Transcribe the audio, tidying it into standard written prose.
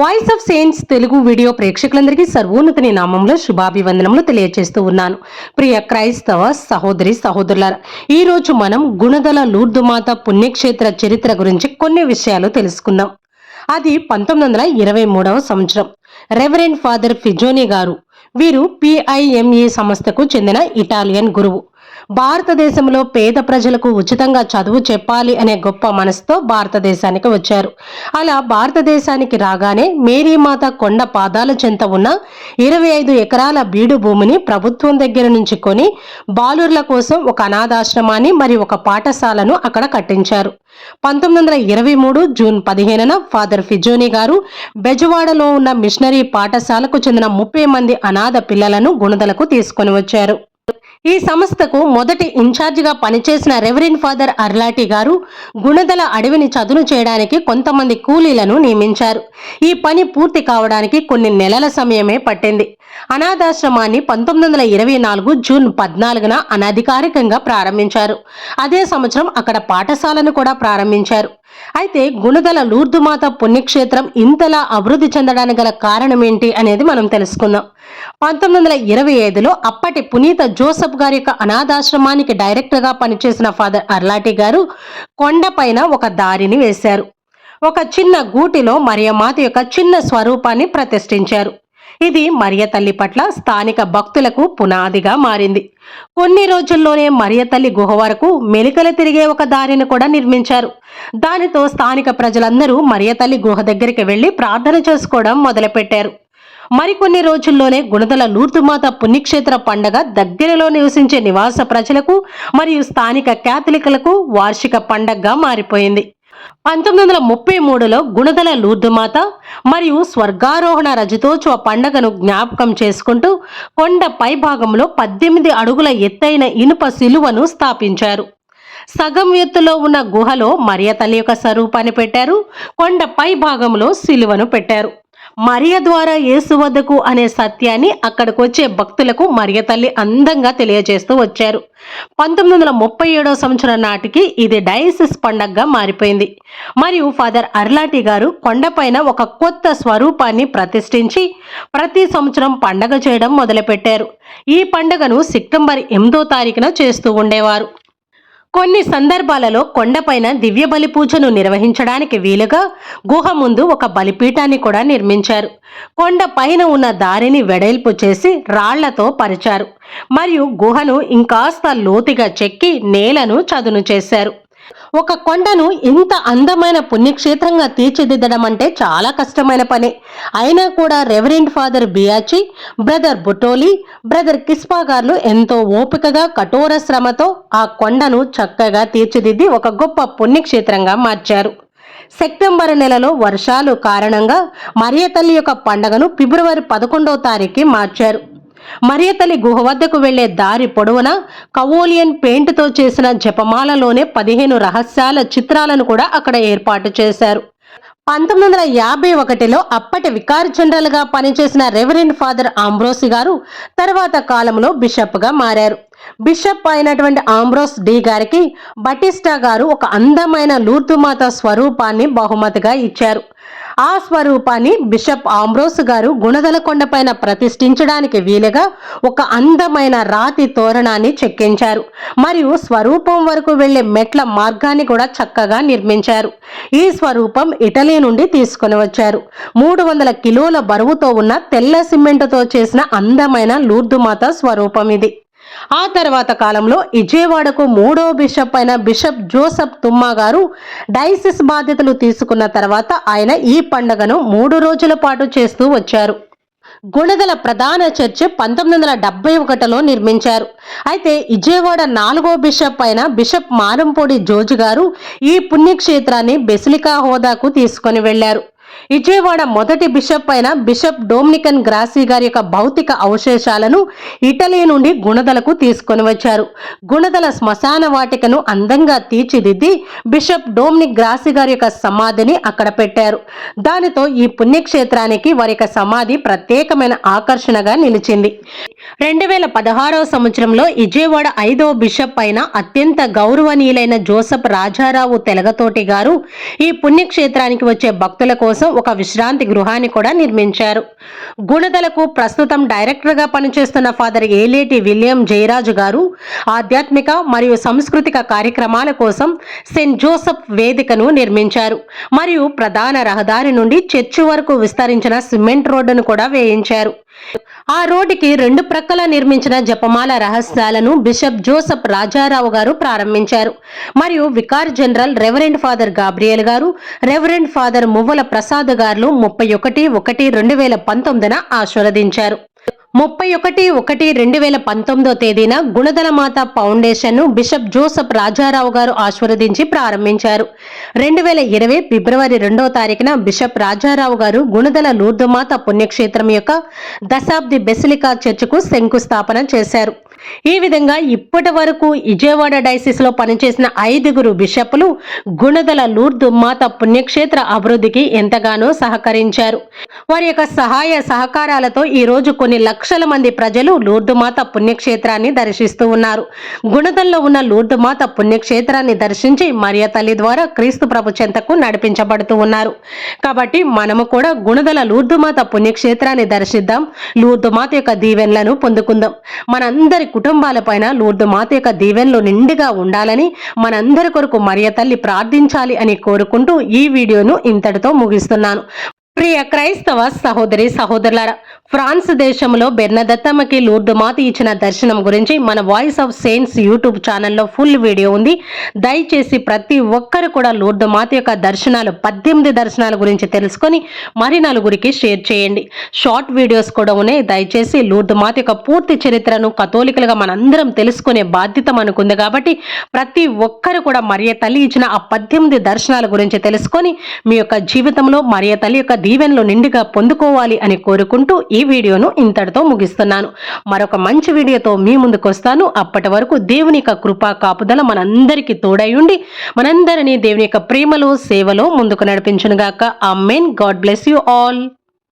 Voice of saints Telugu video ప్రేక్షకులందరికీ సర్వోన్నతుని నామంలో శుభాభివందనములు తెలియజేస్తూ ఉన్నాను. ప్రియ క్రైస్తవ సహోదరి సహోదరులారా, ఈ రోజు మనం గుణదల లూర్దుమాత పుణ్యక్షేత్ర చరిత్ర గురించి కొన్ని విషయాలు తెలుసుకుందాం. అది 1923వ సంవత్సరం. రెవరెండ్ ఫాదర్ ఫిజోని గారు, వీరు PIME సంస్థకు చెందిన ఇటాలియన్ గురువు. భారతదేశంలో పేద ప్రజలకు ఉచితంగా చదువు చెప్పాలి అనే గొప్ప మనసుతో భారతదేశానికి వచ్చారు. అలా భారతదేశానికి రాగానే మేరీమాత కొండ పాదాల చెంత ఉన్న 25 ఎకరాల బీడు భూమిని ప్రభుత్వం దగ్గర నుంచి కొని బాలుర్ల కోసం ఒక అనాథాశ్రమాన్ని మరియు ఒక పాఠశాలను అక్కడ కట్టించారు. 1923 జూన్ 15న ఫాదర్ ఫిజోని గారు బెజవాడలో ఉన్న మిషనరీ పాఠశాలకు చెందిన 30 మంది అనాథ పిల్లలను గుణదలకు తీసుకొని వచ్చారు. ఈ సంస్థకు మొదటి ఇన్ఛార్జిగా పనిచేసిన రెవరెండ్ ఫాదర్ అర్లాటి గారు గుణదల అడవిని చదును చేయడానికి కొంతమంది కూలీలను నియమించారు. ఈ పని పూర్తి కావడానికి కొన్ని నెలల సమయమే పట్టింది. అనాథాశ్రమాన్ని 1924 జూన్ 14న అనధికారికంగా ప్రారంభించారు. అదే సంవత్సరం అక్కడ పాఠశాలను కూడా ప్రారంభించారు. అయితే గుణదల లూర్దుమాత పుణ్యక్షేత్రం ఇంతలా అభివృద్ధి చెందడానికి గల కారణం ఏంటి అనేది మనం తెలుసుకుందాం. 1925లో అప్పటి పునీత జోసెఫ్ గారి యొక్క అనాథాశ్రమానికి డైరెక్టర్గా పనిచేసిన ఫాదర్ అర్లాటి గారు కొండపైన ఒక దారిని వేశారు. ఒక చిన్న గూటిలో మరియమాత యొక్క చిన్న స్వరూపాన్ని ప్రతిష్ఠించారు. ఇది మరియ తల్లి పట్ల స్థానిక భక్తులకు పునాదిగా మారింది. కొన్ని రోజుల్లోనే మరియ తల్లి గుహ వరకు మెలికలు తిరిగే ఒక దారిని కూడా నిర్మించారు. దానితో స్థానిక ప్రజలందరూ మరియ తల్లి గుహ దగ్గరికి వెళ్లి ప్రార్థన చేసుకోవడం మొదలుపెట్టారు. మరికొన్ని రోజుల్లోనే గుణదల లూర్దుమాత పుణ్యక్షేత్ర పండగ దగ్గరలో నివసించే నివాస ప్రజలకు మరియు స్థానిక క్యాథలికులకు వార్షిక పండగగా మారిపోయింది. 1933లో గుణదల లూర్దుమాత మరియు స్వర్గారోహణ రజతోత్సవ పండగను జ్ఞాపకం చేసుకుంటూ కొండ పై భాగంలో 18 అడుగుల ఎత్తైన ఇనుప శిలువను స్థాపించారు. సగం ఎత్తులో ఉన్న గుహలో మరియ తల్లి యొక్క స్వరూపాన్ని పెట్టారు. కొండ పై భాగంలో శిలువను పెట్టారు. మరియ ద్వారా యేసు వద్దకు అనే సత్యాన్ని అక్కడికి వచ్చే భక్తులకు మరియ తల్లి అందంగా తెలియజేస్తూ వచ్చారు. 1937వ సంవత్సరం నాటికి ఇది డయాసిస్ పండగగా మారిపోయింది. మరియు ఫాదర్ అర్లాటి గారు కొండపైన ఒక కొత్త స్వరూపాన్ని ప్రతిష్ఠించి ప్రతి సంవత్సరం పండగ చేయడం మొదలుపెట్టారు. ఈ పండగను సెప్టెంబర్ 8వ తారీఖున చేస్తూ ఉండేవారు. కొన్ని సందర్భాలలో కొండపైన దివ్య బలి పూజను నిర్వహించడానికి వీలుగా గుహ ముందు ఒక బలిపీఠాన్ని కూడా నిర్మించారు. కొండ పైన ఉన్న దారిని వెడల్పు చేసి రాళ్లతో పరిచారు మరియు గుహను ఇంకాస్త లోతుగా చెక్కి నేలను చదును చేశారు. ఒక కొండను ఇంత అందమైన పుణ్యక్షేత్రంగా తీర్చిదిద్దడం అంటే చాలా కష్టమైన పని. అయినా కూడా రెవరెండ్ ఫాదర్ బియాచి, బ్రదర్ బుటోలి, బ్రదర్ కిస్పా గారు ఎంతో ఓపికగా కఠోర శ్రమతో ఆ కొండను చక్కగా తీర్చిదిద్ది ఒక గొప్ప పుణ్యక్షేత్రంగా మార్చారు. సెప్టెంబర్ నెలలో వర్షాలు కారణంగా మరియ తల్లి యొక్క పండుగను ఫిబ్రవరి 11వ తారీఖుకి మార్చారు. మరియ తల్లి గుహ వద్దకు వెళ్లే దారి పొడవున కవోలియన్ పెయింట్తో చేసిన జపమాలలోనే 15 రహస్యాల చిత్రాలను కూడా అక్కడ ఏర్పాటు చేశారు. 1951లో అప్పటి వికార్ జనరల్ గా పనిచేసిన రెవరెండ్ ఫాదర్ ఆంబ్రోసి గారు తర్వాత కాలంలో బిషప్ గా మారారు. బిషప్ అయినటువంటి ఆంబ్రోస్ డి గారికి బటిస్టా గారు ఒక అందమైన లూర్దుమాత స్వరూపాన్ని బహుమతిగా ఇచ్చారు. ఆ స్వరూపాన్ని బిషప్ ఆంబ్రోస్ గారు గుణదల కొండపైన ప్రతిష్ఠించడానికి వీలుగా ఒక అందమైన రాతి తోరణాన్ని చెక్కించారు మరియు స్వరూపం వరకు వెళ్లే మెట్ల మార్గాన్ని కూడా చక్కగా నిర్మించారు. ఈ స్వరూపం ఇటలీ నుండి తీసుకొని వచ్చారు. 300 కిలోల బరువుతో ఉన్న తెల్ల సిమెంటుతో చేసిన అందమైన లూర్దుమాత స్వరూపం ఇది. ఆ తర్వాత కాలంలో విజయవాడకు 3వ బిషప్ అయిన బిషప్ జోసెఫ్ తుమ్మా గారు డయాసిస్ బాధ్యతలు తీసుకున్న తర్వాత ఆయన ఈ పండుగను 3 రోజుల పాటు చేస్తూ వచ్చారు. గుణదల ప్రధాన చర్చ్ 1971లో నిర్మించారు. అయితే విజయవాడ 4వ బిషప్ అయిన బిషప్ మారంపూడి జోర్జ్ గారు ఈ పుణ్యక్షేత్రాన్ని బెసిలికా హోదాకు తీసుకొని వెళ్లారు. విజయవాడ మొదటి బిషప్ అయిన బిషప్ డొమినికన్ గ్రాసీ గారి యొక్క భౌతిక అవశేషాలను ఇటలీ నుండి గుణదలకు తీసుకొని వచ్చారు. గుణదల శ్మశాన వాటికను అందంగా తీర్చిదిద్ది బిషప్ డొమినిక్ గ్రాసీ గారి యొక్క సమాధిని అక్కడ పెట్టారు. దానితో ఈ పుణ్యక్షేత్రానికి వారి యొక్క సమాధి ప్రత్యేకమైన ఆకర్షణగా నిలిచింది. 2016వ సంవత్సరంలో విజయవాడ 5వ బిషప్ అయిన అత్యంత గౌరవనీయులైన జోసెఫ్ రాజారావు తెలగతోటి గారు ఈ పుణ్యక్షేత్రానికి వచ్చే భక్తుల కోసం ఒక విశ్రాంతి గృహాన్ని కూడా నిర్మించారు. గుణదలకు ప్రస్తుతం డైరెక్టర్గా పనిచేస్తున్న ఫాదర్ ఏలేటి విలియం జయరాజు గారు ఆధ్యాత్మిక మరియు సాంస్కృతిక కార్యక్రమాల కోసం సెయింట్ జోసెఫ్ వేదికను నిర్మించారు మరియు ప్రధాన రహదారి నుండి చర్చి వరకు విస్తరించిన సిమెంట్ రోడ్డును కూడా వేయించారు. ఆ రోడ్డుకి రెండు ప్రక్కల నిర్మించిన జపమాల రహస్యాలను బిషప్ జోసెఫ్ రాజారావు గారు ప్రారంభించారు మరియు vicar general reverend father Gabriel గారు, రెవరెండ్ ఫాదర్ మువ్వల ప్రసాద్ గారు 31/1/2019 ఆశీర్వదించారు. 31/1/2019 తేదీన గుణదల మాత ఫౌండేషన్ ను బిషప్ జోసెఫ్ రాజారావు గారు ఆశీర్వదించి ప్రారంభించారు. 2020 ఫిబ్రవరి 2వ తారీఖున బిషప్ రాజారావు గారు గుణదల లూర్దు మాత పుణ్యక్షేత్రం యొక్క దశాబ్ది బెసిలికా చర్చకు శంకుస్థాపన చేశారు. ఈ విధంగా ఇప్పటి వరకు విజయవాడ డైసిస్ లో పనిచేసిన 5గురు బిషప్లు గుణదల లూర్దు మాత పుణ్యక్షేత్ర అభివృద్ధికి ఎంతగానో సహకరించారు. వారి యొక్క సహాయ సహకారాలతో ఈ రోజు కొన్ని లక్షల మంది ప్రజలు లూర్దు మాత పుణ్యక్షేత్రాన్ని దర్శిస్తూ ఉన్నారు. గుణదల్లో ఉన్న లూర్దు మాత పుణ్యక్షేత్రాన్ని దర్శించి మరియా తల్లి ద్వారా క్రీస్తు ప్రభు చెంతకు నడిపించబడుతూ ఉన్నారు. కాబట్టి మనము కూడా గుణదల లూర్దు మాత పుణ్యక్షేత్రాన్ని దర్శిద్దాం, లూర్దు మాత యొక్క దీవెనలను పొందుకుందాం. మనందరి కుటుంబాలపైన లూర్దు మాత యొక్క దీవెనలు నిండుగా ఉండాలని, మనందరి కొరకు మరియా తల్లి ప్రార్థించాలి అని కోరుకుంటూ ఈ వీడియోను ఇంతటితో ముగిస్తున్నాను. ప్రియ క్రైస్తవ సహోదరి సహోదరులారా, ఫ్రాన్స్ దేశంలో బెర్నదత్తమ్మకి లూర్దు మాత ఇచ్చిన దర్శనం గురించి మన వాయిస్ ఆఫ్ సెయింట్స్ యూట్యూబ్ ఛానల్లో ఫుల్ వీడియో ఉంది. దయచేసి ప్రతి ఒక్కరు కూడా లూర్దు మాత యొక్క దర్శనాలు 18 దర్శనాల గురించి తెలుసుకొని మరి నలుగురికి షేర్ చేయండి. షార్ట్ వీడియోస్ కూడా ఉన్నాయి. దయచేసి లూర్దు మాత యొక్క పూర్తి చరిత్రను కథోలికలుగా మనందరం తెలుసుకునే బాధ్యత మనకుంది. కాబట్టి ప్రతి ఒక్కరు కూడా మరియా తల్లి ఇచ్చిన ఆ 18 దర్శనాల గురించి తెలుసుకొని మీ యొక్క జీవితంలో మరియా తల్లి యొక్క దీవెనలు నిండుగా పొందుకోవాలి అని కోరుకుంటూ ఈ వీడియోను ఇంతటితో ముగిస్తున్నాను. మరొక మంచి వీడియోతో మీ ముందుకు వస్తాను. అప్పటి వరకు దేవుని యొక్క కృపా కాపుదల మనందరికీ తోడై ఉండి మనందరినీ దేవుని యొక్క ప్రేమలో సేవలో ముందుకు నడిపించునుగాక. Amen. God bless you all.